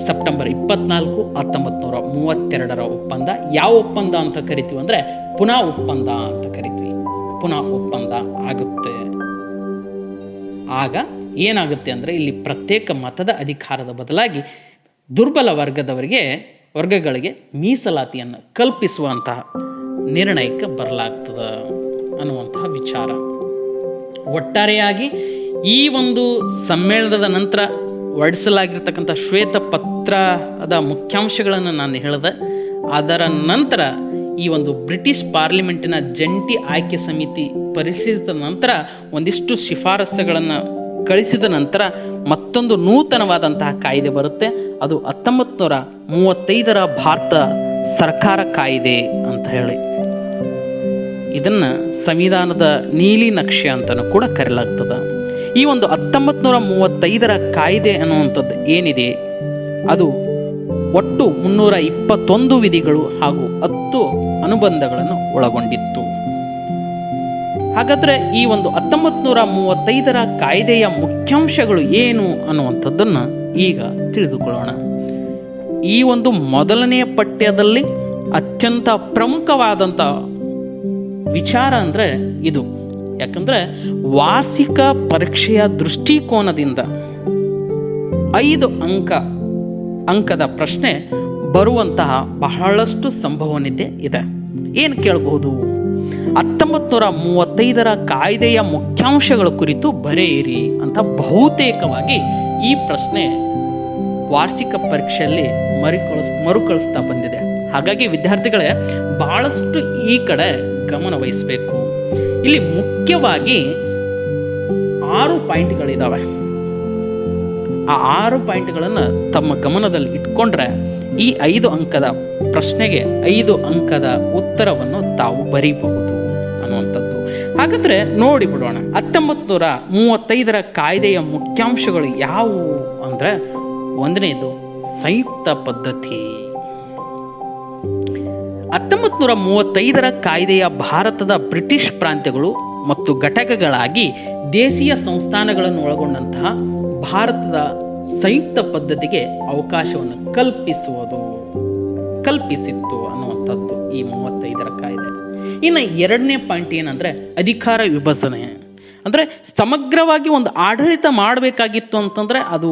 ಸೆಪ್ಟೆಂಬರ್ 24, 1932 ಒಪ್ಪಂದ. ಯಾವ ಒಪ್ಪಂದ ಅಂತ ಕರಿತೀವಿ ಅಂದರೆ ಪುನಾ ಒಪ್ಪಂದ ಅಂತ ಕರಿತೀವಿ. ಪುನಾ ಒಪ್ಪಂದ ಆಗುತ್ತೆ. ಆಗ ಏನಾಗುತ್ತೆ ಅಂದರೆ ಇಲ್ಲಿ ಪ್ರತ್ಯೇಕ ಮತದ ಅಧಿಕಾರದ ಬದಲಾಗಿ ದುರ್ಬಲ ವರ್ಗಗಳಿಗೆ ಮೀಸಲಾತಿಯನ್ನು ಕಲ್ಪಿಸುವಂತಹ ನಿರ್ಣಯಕ್ಕೆ ಬರಲಾಗ್ತದೆ ಅನ್ನುವಂತಹ ವಿಚಾರ. ಒಟ್ಟಾರೆಯಾಗಿ ಈ ಒಂದು ಸಮ್ಮೇಳನದ ನಂತರ ಹೊರಡಿಸಲಾಗಿರ್ತಕ್ಕಂಥ ಶ್ವೇತಪತ್ರದ ಮುಖ್ಯಾಂಶಗಳನ್ನು ನಾನು ಹೇಳಿದೆ. ಅದರ ನಂತರ ಈ ಒಂದು ಬ್ರಿಟಿಷ್ ಪಾರ್ಲಿಮೆಂಟಿನ ಜಂಟಿ ಆಯ್ಕೆ ಸಮಿತಿ ಪರಿಶೀಲಿಸಿದ ನಂತರ ಒಂದಿಷ್ಟು ಶಿಫಾರಸುಗಳನ್ನು ಕಳಿಸಿದ ನಂತರ ಮತ್ತೊಂದು ನೂತನವಾದಂತಹ ಕಾಯ್ದೆ ಬರುತ್ತೆ. ಅದು 1935 ಭಾರತ ಸರ್ಕಾರ ಕಾಯ್ದೆ ಅಂತ ಹೇಳಿ. ಇದನ್ನು ಸಂವಿಧಾನದ ನೀಲಿ ನಕ್ಷೆ ಅಂತಲೂ ಕೂಡ ಕರೆಯಲಾಗ್ತದೆ. ಈ ಒಂದು 1935 ಕಾಯ್ದೆ ಅನ್ನುವಂಥದ್ದು ಏನಿದೆ, ಅದು ಒಟ್ಟು 321 ವಿಧಿಗಳು ಹಾಗೂ 10 ಅನುಬಂಧಗಳನ್ನು ಒಳಗೊಂಡಿತ್ತು. ಹಾಗಾದರೆ ಈ ಒಂದು 1935 ಕಾಯ್ದೆಯ ಮುಖ್ಯಾಂಶಗಳು ಏನು ಅನ್ನುವಂಥದ್ದನ್ನು ಈಗ ತಿಳಿದುಕೊಳ್ಳೋಣ. ಈ ಒಂದು ಮೊದಲನೆಯ ಪಠ್ಯದಲ್ಲಿ ಅತ್ಯಂತ ಪ್ರಮುಖವಾದಂಥ ವಿಚಾರ ಅಂದರೆ ಇದು. ಯಾಕಂದರೆ ವಾರ್ಷಿಕ ಪರೀಕ್ಷೆಯ ದೃಷ್ಟಿಕೋನದಿಂದ 5 ಅಂಕದ ಪ್ರಶ್ನೆ ಬರುವಂತಹ ಬಹಳಷ್ಟು ಸಂಭವನೀಯತೆ ಇದೆ. ಏನು ಕೇಳಬಹುದು? 1935 ಕಾಯ್ದೆಯ ಮುಖ್ಯಾಂಶಗಳ ಕುರಿತು ಬರೆಯಿರಿ ಅಂತ ಬಹುತೇಕವಾಗಿ ಈ ಪ್ರಶ್ನೆ ವಾರ್ಷಿಕ ಪರೀಕ್ಷೆಯಲ್ಲಿ ಮರುಕಳಿಸ್ತಾ ಬಂದಿದೆ. ಹಾಗಾಗಿ ವಿದ್ಯಾರ್ಥಿಗಳೇ ಬಹಳಷ್ಟು ಈ ಕಡೆ ಗಮನ ವಹಿಸಬೇಕು. ಇಲ್ಲಿ ಮುಖ್ಯವಾಗಿ 6 ಪಾಯಿಂಟ್ಗಳಿದ್ದಾವೆ. ಆ 6 ಪಾಯಿಂಟ್ಗಳನ್ನು ತಮ್ಮ ಗಮನದಲ್ಲಿ ಇಟ್ಕೊಂಡ್ರೆ ಈ 5 ಅಂಕದ ಪ್ರಶ್ನೆಗೆ 5 ಅಂಕದ ಉತ್ತರವನ್ನು ತಾವು ಬರೀಬಹುದು ಅನ್ನುವಂಥದ್ದು. ಹಾಗಾದರೆ ನೋಡಿ ಬಿಡೋಣ. 1935 ಕಾಯ್ದೆಯ ಮುಖ್ಯಾಂಶಗಳು ಯಾವುವು ಅಂದರೆ, ಒಂದನೇದು ಸಂಯುಕ್ತ ಪದ್ಧತಿ. 1935 ಕಾಯ್ದೆಯ ಭಾರತದ ಬ್ರಿಟಿಷ್ ಪ್ರಾಂತ್ಯಗಳು ಮತ್ತು ಘಟಕಗಳಾಗಿ ದೇಶೀಯ ಸಂಸ್ಥಾನಗಳನ್ನು ಒಳಗೊಂಡಂತಹ ಭಾರತದ ಸಂಯುಕ್ತ ಪದ್ಧತಿಗೆ ಅವಕಾಶವನ್ನು ಕಲ್ಪಿಸಿತ್ತು ಅನ್ನುವಂಥದ್ದು ಈ 35 ಕಾಯ್ದೆ. ಇನ್ನು 2ನೇ ಪಾಯಿಂಟ್ ಏನಂದರೆ ಅಧಿಕಾರ ವಿಭಜನೆ. ಅಂದರೆ ಸಮಗ್ರವಾಗಿ ಒಂದು ಆಡಳಿತ ಮಾಡಬೇಕಾಗಿತ್ತು ಅಂತಂದರೆ ಅದು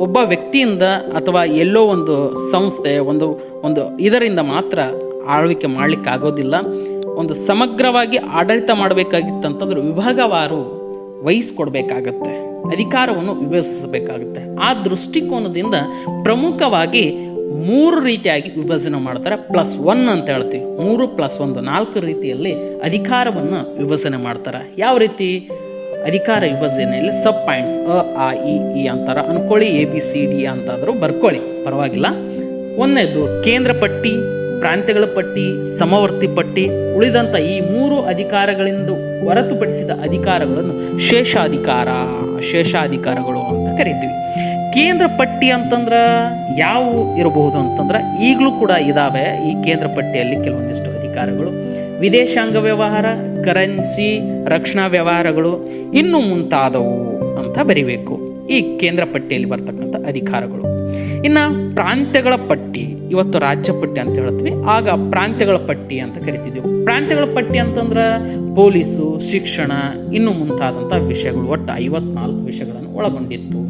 ಒಬ್ಬ ವ್ಯಕ್ತಿಯಿಂದ ಅಥವಾ ಎಲ್ಲೋ ಒಂದು ಸಂಸ್ಥೆ ಒಂದು ಇದರಿಂದ ಮಾತ್ರ ಆಳ್ವಿಕೆ ಮಾಡಲಿಕ್ಕೆ ಆಗೋದಿಲ್ಲ. ಒಂದು ಸಮಗ್ರವಾಗಿ ಆಡಳಿತ ಮಾಡಬೇಕಾಗಿತ್ತಂತಂದ್ರೆ ವಿಭಾಗವಾರು ವಹಿಸ್ಕೊಡ್ಬೇಕಾಗತ್ತೆ, ಅಧಿಕಾರವನ್ನು ವಿಭಜಿಸಬೇಕಾಗುತ್ತೆ. ಆ ದೃಷ್ಟಿಕೋನದಿಂದ ಪ್ರಮುಖವಾಗಿ 3 ರೀತಿಯಾಗಿ ವಿಭಜನೆ ಮಾಡ್ತಾರೆ. +1 ಅಂತ ಹೇಳ್ತೀವಿ. 3+1 4 ರೀತಿಯಲ್ಲಿ ಅಧಿಕಾರವನ್ನು ವಿಭಜನೆ ಮಾಡ್ತಾರೆ. ಯಾವ ರೀತಿ ಅಧಿಕಾರ ವಿಭಜನೆಯಲ್ಲಿ ಸಬ್ ಪಾಯಿಂಟ್ಸ್ ಅ ಆ ಇ ಅಂತಾರ ಅನ್ಕೊಳ್ಳಿ, ABCD ಅಂತಾದರೂ ಬರ್ಕೊಳ್ಳಿ, ಪರವಾಗಿಲ್ಲ. 1ನೇದು ಕೇಂದ್ರ ಪಟ್ಟಿ, ಪ್ರಾಂತ್ಯಗಳ ಪಟ್ಟಿ, ಸಮವರ್ತಿ ಪಟ್ಟಿ. ಉಳಿದಂಥ ಈ 3 ಅಧಿಕಾರಗಳಿಂದ ಹೊರತುಪಡಿಸಿದ ಅಧಿಕಾರಗಳನ್ನು ಶೇಷಾಧಿಕಾರಗಳು ಅಂತ ಕರಿತೀವಿ. ಕೇಂದ್ರ ಪಟ್ಟಿ ಅಂತಂದ್ರೆ ಯಾವುವು ಇರಬಹುದು ಅಂತಂದ್ರೆ ಈಗಲೂ ಕೂಡ ಇದಾವೆ ಈ ಕೇಂದ್ರ ಪಟ್ಟಿಯಲ್ಲಿ ಕೆಲವೊಂದಿಷ್ಟು ಅಧಿಕಾರಗಳು. ವಿದೇಶಾಂಗ ವ್ಯವಹಾರ, ಕರೆನ್ಸಿ, ರಕ್ಷಣಾ ವ್ಯವಹಾರಗಳು, ಇನ್ನು ಮುಂತಾದವು ಅಂತ ಬರಿಬೇಕು ಈ ಕೇಂದ್ರ ಪಟ್ಟಿಯಲ್ಲಿ ಬರ್ತಕ್ಕಂಥ ಅಧಿಕಾರಗಳು. ಇನ್ನು ಪ್ರಾಂತ್ಯಗಳ ಪಟ್ಟಿ, ಇವತ್ತು ರಾಜ್ಯ ಪಟ್ಟಿ ಅಂತ ಹೇಳ್ತೀವಿ, ಆಗ ಪ್ರಾಂತ್ಯಗಳ ಪಟ್ಟಿ ಅಂತ ಕರಿತಿದ್ವಿ. ಪ್ರಾಂತ್ಯಗಳ ಪಟ್ಟಿ ಅಂತಂದ್ರೆ ಪೊಲೀಸು, ಶಿಕ್ಷಣ, ಇನ್ನು ಮುಂತಾದಂಥ ವಿಷಯಗಳು, ಒಟ್ಟು 54 ವಿಷಯಗಳನ್ನು ಒಳಗೊಂಡಿತ್ತು.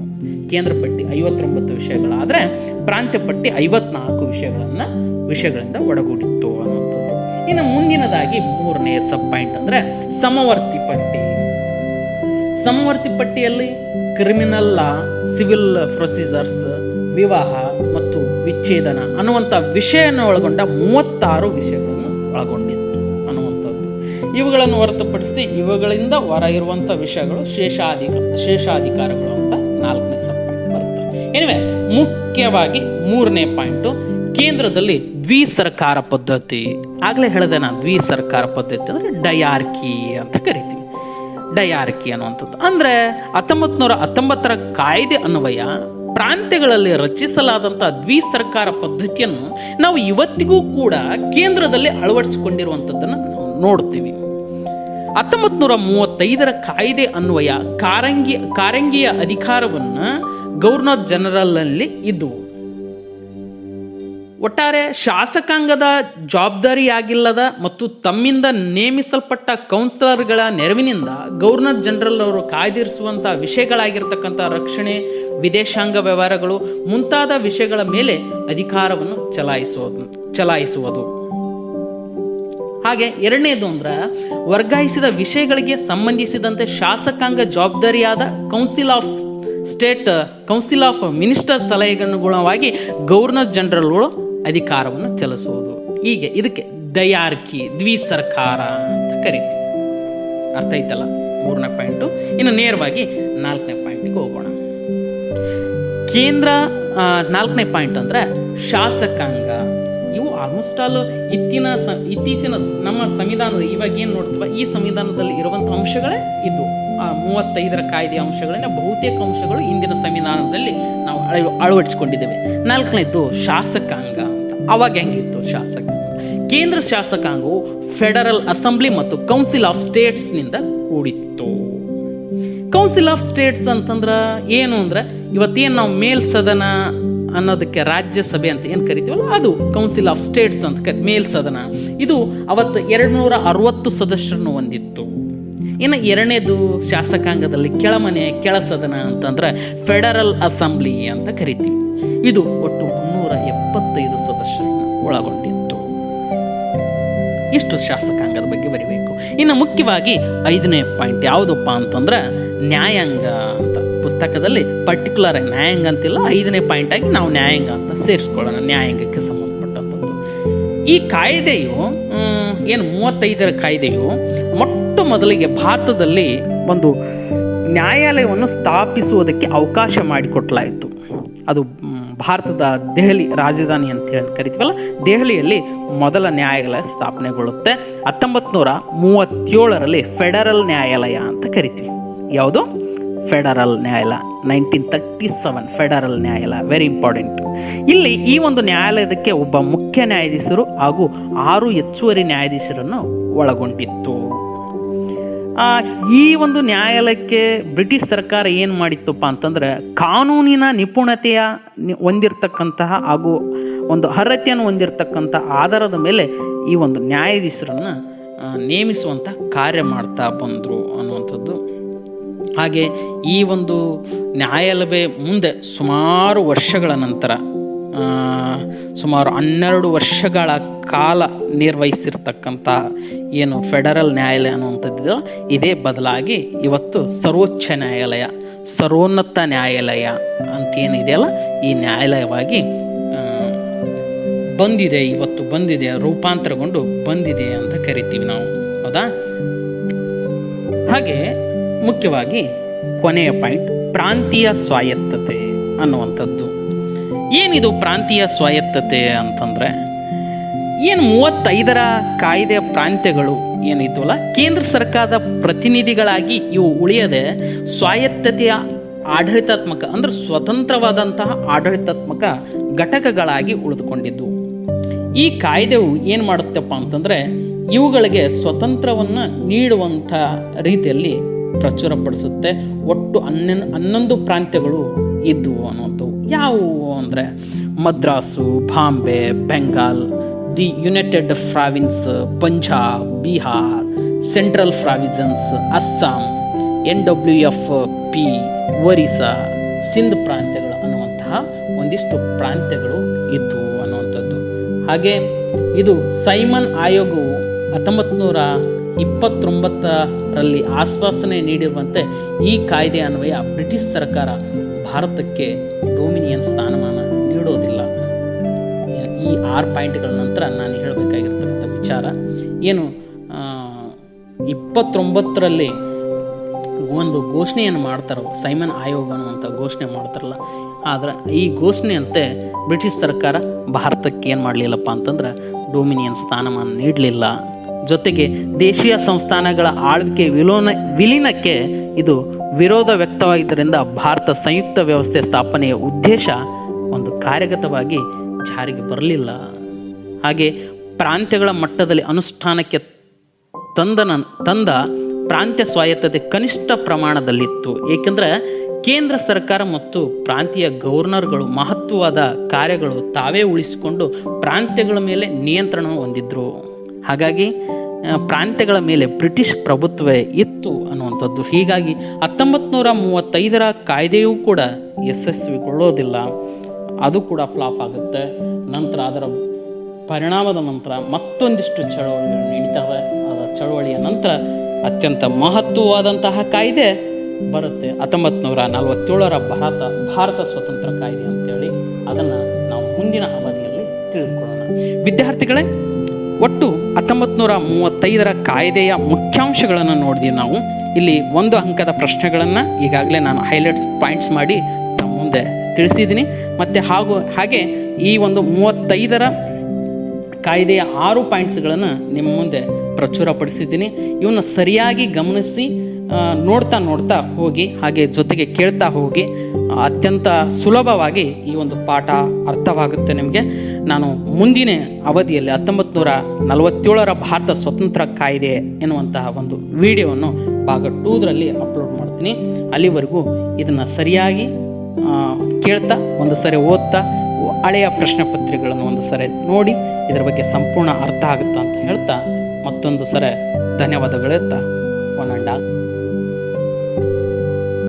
ಕೇಂದ್ರ ಪಟ್ಟಿ 59 ವಿಷಯಗಳಾದರೆ ಪ್ರಾಂತ್ಯ ಪಟ್ಟಿ 54 ವಿಷಯಗಳಿಂದ ಒಳಗೂಡಿತ್ತು ಅನ್ನುವಂಥದ್ದು. ಇನ್ನು ಮುಂದಿನದಾಗಿ 3ನೇ ಸಬ್ ಪಾಯಿಂಟ್ ಅಂದರೆ ಸಮವರ್ತಿ ಪಟ್ಟಿ. ಸಮವರ್ತಿ ಪಟ್ಟಿಯಲ್ಲಿ ಕ್ರಿಮಿನಲ್ ಲಾ, ಸಿವಿಲ್ ಪ್ರೊಸೀಜರ್ಸ್, ವಿವಾಹ ಮತ್ತು ವಿಚ್ಛೇದನ ಅನ್ನುವಂಥ ವಿಷಯವನ್ನು ಒಳಗೊಂಡ 36 ವಿಷಯಗಳನ್ನು ಒಳಗೊಂಡಿತ್ತು ಅನ್ನುವಂಥದ್ದು. ಇವುಗಳನ್ನು ಹೊರತುಪಡಿಸಿ ಇವುಗಳಿಂದ ಹೊರ ಇರುವಂಥ ವಿಷಯಗಳು ಶೇಷಾಧಿಕಾರಗಳು ಅಂತ 4ನೇ ಸಬ್ ಪಾಯಿಂಟ್ ಬರುತ್ತೆ. ಎನಿವೆ, ಮುಖ್ಯವಾಗಿ 3ನೇ ಪಾಯಿಂಟು ಕೇಂದ್ರದಲ್ಲಿ ದ್ವಿಸರ್ಕಾರ ಪದ್ಧತಿ. ಆಗಲೇ ಹೇಳಿದೆ ನಾನು, ದ್ವಿಸರ್ಕಾರ ಪದ್ಧತಿ ಅಂದರೆ ಡಯಾರ್ಕಿ ಅಂತ ಕರಿತೀವಿ. ಡಯಾರ್ಕಿ ಅನ್ನುವಂಥದ್ದು ಅಂದರೆ 1919 ಕಾಯ್ದೆ ಅನ್ವಯ ಪ್ರಾಂತ್ಯಗಳಲ್ಲಿ ರಚಿಸಲಾದಂಥ ದ್ವಿಸರ್ಕಾರ ಪದ್ಧತಿಯನ್ನು ನಾವು ಇವತ್ತಿಗೂ ಕೂಡ ಕೇಂದ್ರದಲ್ಲಿ ಅಳವಡಿಸಿಕೊಂಡಿರುವಂಥದ್ದನ್ನು ನೋಡ್ತೀವಿ. 1935 ಕಾಯ್ದೆ ಅನ್ವಯ ಕಾರಂಗಿಯ ಅಧಿಕಾರವನ್ನು ಗವರ್ನರ್ ಜನರಲ್ನಲ್ಲಿ ಇದ್ದವು. ಒಟ್ಟಾರೆ ಶಾಸಕಾಂಗದ ಜವಾಬ್ದಾರಿಯಾಗಿಲ್ಲದ ಮತ್ತು ತಮ್ಮಿಂದ ನೇಮಿಸಲ್ಪಟ್ಟ ಕೌನ್ಸಿಲರ್ಗಳ ನೆರವಿನಿಂದ ಗವರ್ನರ್ ಜನರಲ್ ಅವರು ಕಾಯ್ದಿರಿಸುವಂಥ ವಿಷಯಗಳಾಗಿರ್ತಕ್ಕಂಥ ರಕ್ಷಣೆ, ವಿದೇಶಾಂಗ ವ್ಯವಹಾರಗಳು ಮುಂತಾದ ವಿಷಯಗಳ ಮೇಲೆ ಅಧಿಕಾರವನ್ನು ಚಲಾಯಿಸುವುದು. ಹಾಗೆ 2ನೇದು ಅಂದ್ರೆ ವರ್ಗಾಯಿಸಿದ ವಿಷಯಗಳಿಗೆ ಸಂಬಂಧಿಸಿದಂತೆ ಶಾಸಕಾಂಗ ಜವಾಬ್ದಾರಿಯಾದ ಕೌನ್ಸಿಲ್ ಆಫ್ ಮಿನಿಸ್ಟರ್ ಸಲಹೆಗನುಗುಣವಾಗಿ ಗವರ್ನರ್ ಜನರಲ್ಗಳು ಅಧಿಕಾರವನ್ನು ಚಲಿಸುವುದು. ಹೀಗೆ ಇದಕ್ಕೆ ಡಯಾರ್ಕಿ, ದ್ವಿಸರ್ಕಾರ ಅಂತ ಕರಿತೀವಿ. ಅರ್ಥ ಐತಲ್ಲ 3ನೇ ಪಾಯಿಂಟು. ಇನ್ನು ನೇರವಾಗಿ 4ನೇ ಪಾಯಿಂಟಿಗೆ ಹೋಗೋಣ. ಕೇಂದ್ರ 4ನೇ ಪಾಯಿಂಟ್ ಅಂದರೆ ಶಾಸಕಾಂಗ. ಇವು ಆಲ್ಮೋಸ್ಟ್ ಆಲ್ ಇತ್ತೀಚಿನ ನಮ್ಮ ಸಂವಿಧಾನದ ಇವಾಗ ಏನು ನೋಡ್ತೀವ, ಈ ಸಂವಿಧಾನದಲ್ಲಿ ಇರುವಂಥ ಅಂಶಗಳೇ ಇದು. 35 ಕಾಯ್ದೆಯ ಅಂಶಗಳಿಂದ ಬಹುತೇಕ ಅಂಶಗಳು ಇಂದಿನ ಸಂವಿಧಾನದಲ್ಲಿ ನಾವು ಅಳವಡಿಸಿಕೊಂಡಿದ್ದೇವೆ. 4ನೇದು ಶಾಸಕಾಂಗ ಅಂತ. ಅವಾಗ ಹೆಂಗಿತ್ತು ಶಾಸಕಾಂಗ? ಕೇಂದ್ರ ಶಾಸಕಾಂಗವು ಫೆಡರಲ್ ಅಸೆಂಬ್ಲಿ ಮತ್ತು ಕೌನ್ಸಿಲ್ ಆಫ್ ಸ್ಟೇಟ್ಸ್ನಿಂದ ಕೂಡಿತ್ತು. ಕೌನ್ಸಿಲ್ ಆಫ್ ಸ್ಟೇಟ್ಸ್ ಅಂತಂದ್ರೆ ಏನು ಅಂದ್ರೆ, ಇವತ್ತೇನು ನಾವು ಮೇಲ್ಸದನ ಅನ್ನೋದಕ್ಕೆ ರಾಜ್ಯಸಭೆ ಅಂತ ಏನು ಕರಿತೀವಲ್ಲ, ಅದು ಕೌನ್ಸಿಲ್ ಆಫ್ ಸ್ಟೇಟ್ಸ್ ಅಂತ ಮೇಲ್ಸದನ. ಇದು ಅವತ್ತು 260 ಸದಸ್ಯರನ್ನು ಹೊಂದಿತ್ತು. ಇನ್ನು 2ನೇದು ಶಾಸಕಾಂಗದಲ್ಲಿ ಕೆಳಮನೆ, ಕೆಳಸದನ ಅಂತಂದ್ರೆ ಫೆಡರಲ್ ಅಸೆಂಬ್ಲಿ ಅಂತ ಕರಿತೀವಿ. ಇದು ಒಟ್ಟು 375 ಸದಸ್ಯರನ್ನು ಒಳಗೊಂಡಿತ್ತು. ಇಷ್ಟು ಶಾಸಕಾಂಗದ ಬಗ್ಗೆ ಬರಿಬೇಕು. ಇನ್ನು ಮುಖ್ಯವಾಗಿ 5ನೇ ಪಾಯಿಂಟ್ ಯಾವುದಪ್ಪ ಅಂತಂದ್ರೆ ನ್ಯಾಯಾಂಗ ಅಂತ. ಪುಸ್ತಕದಲ್ಲಿ ಪರ್ಟಿಕ್ಯುಲರ್ ನ್ಯಾಯಾಂಗ ಅಂತಿಲ್ಲ, 5ನೇ ಪಾಯಿಂಟ್ ಆಗಿ ನಾವು ನ್ಯಾಯಾಂಗ ಅಂತ ಸೇರಿಸ್ಕೊಳ್ಳೋಣ. ನ್ಯಾಯಾಂಗಕ್ಕೆ ಸಂಬಂಧಪಟ್ಟಂಥದ್ದು ಈ ಕಾಯ್ದೆಯು ಏನು 35ರ ಕಾಯ್ದೆಯು ಮೊಟ್ಟ ಮೊದಲಿಗೆ ಭಾರತದಲ್ಲಿ ಒಂದು ನ್ಯಾಯಾಲಯವನ್ನು ಸ್ಥಾಪಿಸುವುದಕ್ಕೆ ಅವಕಾಶ ಮಾಡಿಕೊಟ್ಲಾಯಿತು. ಅದು ಭಾರತದ ದೆಹಲಿ ರಾಜಧಾನಿ ಅಂತ ಹೇಳಿ ಕರಿತೀವಲ್ಲ, ದೆಹಲಿಯಲ್ಲಿ ಮೊದಲ ನ್ಯಾಯಾಲಯ ಸ್ಥಾಪನೆಗೊಳ್ಳುತ್ತೆ. 1937ರಲ್ಲಿ ಫೆಡರಲ್ ನ್ಯಾಯಾಲಯ ಅಂತ ಕರಿತೀವಿ. ಯಾವುದು? ಫೆಡರಲ್ ನ್ಯಾಯಾಲಯ. 1937 ಫೆಡರಲ್ ನ್ಯಾಯಾಲಯ, ವೆರಿ ಇಂಪಾರ್ಟೆಂಟ್. ಇಲ್ಲಿ ಈ ಒಂದು ನ್ಯಾಯಾಲಯಕ್ಕೆ ಒಬ್ಬ ಮುಖ್ಯ ನ್ಯಾಯಾಧೀಶರು ಹಾಗೂ 6 ಹೆಚ್ಚುವರಿ ನ್ಯಾಯಾಧೀಶರನ್ನು ಒಳಗೊಂಡಿತ್ತು. ಈ ಒಂದು ನ್ಯಾಯಾಲಯಕ್ಕೆ ಬ್ರಿಟಿಷ್ ಸರ್ಕಾರ ಏನು ಮಾಡಿತ್ತಪ್ಪ ಅಂತಂದ್ರೆ, ಕಾನೂನಿನ ನಿಪುಣತೆಯ ಹೊಂದಿರತಕ್ಕಂತಹ ಹಾಗೂ ಒಂದು ಅರ್ಹತೆಯನ್ನು ಹೊಂದಿರತಕ್ಕಂಥ ಆಧಾರದ ಮೇಲೆ ಈ ಒಂದು ನ್ಯಾಯಾಧೀಶರನ್ನು ನೇಮಿಸುವಂಥ ಕಾರ್ಯ ಮಾಡ್ತಾ ಬಂದರು ಅನ್ನುವಂಥದ್ದು. ಹಾಗೆ ಈ ಒಂದು ನ್ಯಾಯಾಲಯವೇ ಮುಂದೆ ಸುಮಾರು ವರ್ಷಗಳ ನಂತರ, ಸುಮಾರು 12 ವರ್ಷಗಳ ಕಾಲ ನಿರ್ವಹಿಸಿರ್ತಕ್ಕಂಥ ಏನು ಫೆಡರಲ್ ನ್ಯಾಯಾಲಯ ಅನ್ನುವಂಥದ್ದು, ಇದೇ ಬದಲಾಗಿ ಇವತ್ತು ಸರ್ವೋಚ್ಚ ನ್ಯಾಯಾಲಯ, ಸರ್ವೋನ್ನತ ನ್ಯಾಯಾಲಯ ಅಂತೇನಿದೆಯಲ್ಲ, ಈ ನ್ಯಾಯಾಲಯವಾಗಿ ಬಂದಿದೆ. ಇವತ್ತು ಬಂದಿದೆ, ರೂಪಾಂತರಗೊಂಡು ಬಂದಿದೆ ಅಂತ ಕರಿತೀವಿ ನಾವು, ಹೌದಾ? ಹಾಗೆ ಮುಖ್ಯವಾಗಿ ಕೊನೆಯ ಪಾಯಿಂಟ್ ಪ್ರಾಂತೀಯ ಸ್ವಾಯತ್ತತೆ ಅನ್ನುವಂಥದ್ದು. ಏನಿದು ಪ್ರಾಂತೀಯ ಸ್ವಾಯತ್ತತೆ ಅಂತಂದರೆ, ಏನು 35ರ ಕಾಯ್ದೆಯ ಪ್ರಾಂತ್ಯಗಳು ಏನಿದ್ವಲ್ಲ, ಕೇಂದ್ರ ಸರ್ಕಾರದ ಪ್ರತಿನಿಧಿಗಳಾಗಿ ಇವು ಉಳಿಯದೆ ಸ್ವಾಯತ್ತತೆಯ ಆಡಳಿತಾತ್ಮಕ ಅಂದರೆ ಸ್ವತಂತ್ರವಾದಂತಹ ಆಡಳಿತಾತ್ಮಕ ಘಟಕಗಳಾಗಿ ಉಳಿದುಕೊಂಡಿದ್ದು. ಈ ಕಾಯ್ದೆಯು ಏನು ಮಾಡುತ್ತಪ್ಪ ಅಂತಂದರೆ, ಇವುಗಳಿಗೆ ಸ್ವತಂತ್ರವನ್ನು ನೀಡುವಂಥ ರೀತಿಯಲ್ಲಿ ಪ್ರಚುರಪಡಿಸುತ್ತೆ. ಒಟ್ಟು 11 ಪ್ರಾಂತ್ಯಗಳು ಇದ್ದವು ಅನ್ನುವಂಥವು. ಯಾವುವು ಅಂದರೆ Madras, Bombay, Bengal, the United Province, Punjab, Bihar, Central Province, Assam, NWFP, Orissa, Sindh ಪ್ರಾಂತ್ಯಗಳು ಅನ್ನುವಂತಹ ಒಂದಿಷ್ಟು ಪ್ರಾಂತ್ಯಗಳು ಇದ್ದವು ಅನ್ನುವಂಥದ್ದು. ಹಾಗೆ ಇದು ಸೈಮನ್ ಆಯೋಗವು 1929ರಲ್ಲಿ ಆಶ್ವಾಸನೆ ನೀಡಿರುವಂತೆ ಈ ಕಾಯ್ದೆ ಅನ್ವಯ ಬ್ರಿಟಿಷ್ ಸರ್ಕಾರ ಭಾರತಕ್ಕೆ ಡೊಮಿನಿಯನ್ ಸ್ಥಾನಮಾನ ನೀಡೋದಿಲ್ಲ. ಈ 6 ಪಾಯಿಂಟ್ಗಳ ನಂತರ ನಾನು ಹೇಳಬೇಕಾಗಿರ್ತಕ್ಕಂಥ ವಿಚಾರ ಏನು, 29ರಲ್ಲಿ ಒಂದು ಘೋಷಣೆಯನ್ನು ಮಾಡ್ತಾರೋ, ಸೈಮನ್ ಆಯೋಗ ಅನ್ನುವಂಥ ಘೋಷಣೆ ಮಾಡ್ತಾರಲ್ಲ, ಆದರೆ ಈ ಘೋಷಣೆಯಂತೆ ಬ್ರಿಟಿಷ್ ಸರ್ಕಾರ ಭಾರತಕ್ಕೆ ಏನು ಮಾಡಲಿಲ್ಲಪ್ಪ ಅಂತಂದ್ರೆ ಡೊಮಿನಿಯನ್ ಸ್ಥಾನಮಾನ ನೀಡಲಿಲ್ಲ. ಜೊತೆಗೆ ದೇಶೀಯ ಸಂಸ್ಥಾನಗಳ ಆಳ್ವಿಕೆ ವಿಲೀನಕ್ಕೆ ಇದು ವಿರೋಧ ವ್ಯಕ್ತವಾಗಿದ್ದರಿಂದ ಭಾರತ ಸಂಯುಕ್ತ ವ್ಯವಸ್ಥೆ ಸ್ಥಾಪನೆಯ ಉದ್ದೇಶ ಒಂದು ಕಾರ್ಯಗತವಾಗಿ ಜಾರಿಗೆ ಬರಲಿಲ್ಲ. ಹಾಗೆ ಪ್ರಾಂತ್ಯಗಳ ಮಟ್ಟದಲ್ಲಿ ಅನುಷ್ಠಾನಕ್ಕೆ ತಂದ ಪ್ರಾಂತ್ಯ ಸ್ವಾಯತ್ತತೆ ಕನಿಷ್ಠ ಪ್ರಮಾಣದಲ್ಲಿತ್ತು. ಏಕೆಂದರೆ ಕೇಂದ್ರ ಸರ್ಕಾರ ಮತ್ತು ಪ್ರಾಂತೀಯ ಗವರ್ನರ್ಗಳು ಮಹತ್ವವಾದ ಕಾರ್ಯಗಳು ತಾವೇ ಉಳಿಸಿಕೊಂಡು ಪ್ರಾಂತ್ಯಗಳ ಮೇಲೆ ನಿಯಂತ್ರಣ ಹೊಂದಿದ್ರು. ಹಾಗಾಗಿ ಪ್ರಾಂತ್ಯಗಳ ಮೇಲೆ ಬ್ರಿಟಿಷ್ ಪ್ರಭುತ್ವ ಇತ್ತು ಅನ್ನುವಂಥದ್ದು. ಹೀಗಾಗಿ 1935ರ ಕಾಯ್ದೆಯೂ ಕೂಡ ಯಶಸ್ವಿಗೊಳ್ಳೋದಿಲ್ಲ, ಅದು ಕೂಡ ಫ್ಲಾಪ್ ಆಗುತ್ತೆ. ನಂತರ ಅದರ ಪರಿಣಾಮದ ನಂತರ ಮತ್ತೊಂದಿಷ್ಟು ಚಳವಳಿಗಳು ನಡೀತವೆ. ಅದರ ಚಳವಳಿಯ ನಂತರ ಅತ್ಯಂತ ಮಹತ್ವವಾದಂತಹ ಕಾಯ್ದೆ ಬರುತ್ತೆ 1947ರ ಭಾರತ ಸ್ವತಂತ್ರ ಕಾಯ್ದೆ ಅಂತೇಳಿ. ಅದನ್ನು ನಾವು ಮುಂದಿನ ಅವಧಿಯಲ್ಲಿ ತಿಳಿದುಕೊಳ್ಳೋಣ. ವಿದ್ಯಾರ್ಥಿಗಳೇ, ಒಟ್ಟು 1935ರ ಕಾಯ್ದೆಯ ಮುಖ್ಯಾಂಶಗಳನ್ನು ನೋಡಿದ್ವಿ ನಾವು. ಇಲ್ಲಿ 1 ಅಂಕದ ಪ್ರಶ್ನೆಗಳನ್ನು ಈಗಾಗಲೇ ನಾನು ಹೈಲೈಟ್ಸ್ ಪಾಯಿಂಟ್ಸ್ ಮಾಡಿ ತಮ್ಮ ಮುಂದೆ ತಿಳಿಸಿದ್ದೀನಿ. ಮತ್ತು ಹಾಗೆ ಈ ಒಂದು 35ರ ಕಾಯ್ದೆಯ 6 ಪಾಯಿಂಟ್ಸ್ಗಳನ್ನು ನಿಮ್ಮ ಮುಂದೆ ಪ್ರಚುರಪಡಿಸಿದ್ದೀನಿ. ಇವನ್ನ ಸರಿಯಾಗಿ ಗಮನಿಸಿ ನೋಡ್ತಾ ಹೋಗಿ, ಹಾಗೆ ಜೊತೆಗೆ ಕೇಳ್ತಾ ಹೋಗಿ, ಅತ್ಯಂತ ಸುಲಭವಾಗಿ ಈ ಒಂದು ಪಾಠ ಅರ್ಥವಾಗುತ್ತೆ ನಿಮಗೆ. ನಾನು ಮುಂದಿನ ಅವಧಿಯಲ್ಲಿ 1947ರ ಭಾರತ ಸ್ವತಂತ್ರ ಕಾಯ್ದೆ ಎನ್ನುವಂತಹ ಒಂದು ವಿಡಿಯೋವನ್ನು ಭಾಗ 2ರಲ್ಲಿ ಅಪ್ಲೋಡ್ ಮಾಡ್ತೀನಿ. ಅಲ್ಲಿವರೆಗೂ ಇದನ್ನು ಸರಿಯಾಗಿ ಕೇಳ್ತಾ, ಒಂದು ಸರಿ ಓದ್ತಾ, ಹಳೆಯ ಪ್ರಶ್ನೆ ಪತ್ರಿಕೆಗಳನ್ನು ಒಂದು ಸರಿ ನೋಡಿ ಇದರ ಬಗ್ಗೆ ಸಂಪೂರ್ಣ ಅರ್ಥ ಆಗುತ್ತಾ ಅಂತ ಹೇಳ್ತಾ ಮತ್ತೊಂದು ಸರಿ ಧನ್ಯವಾದಗಳು. 1 and all.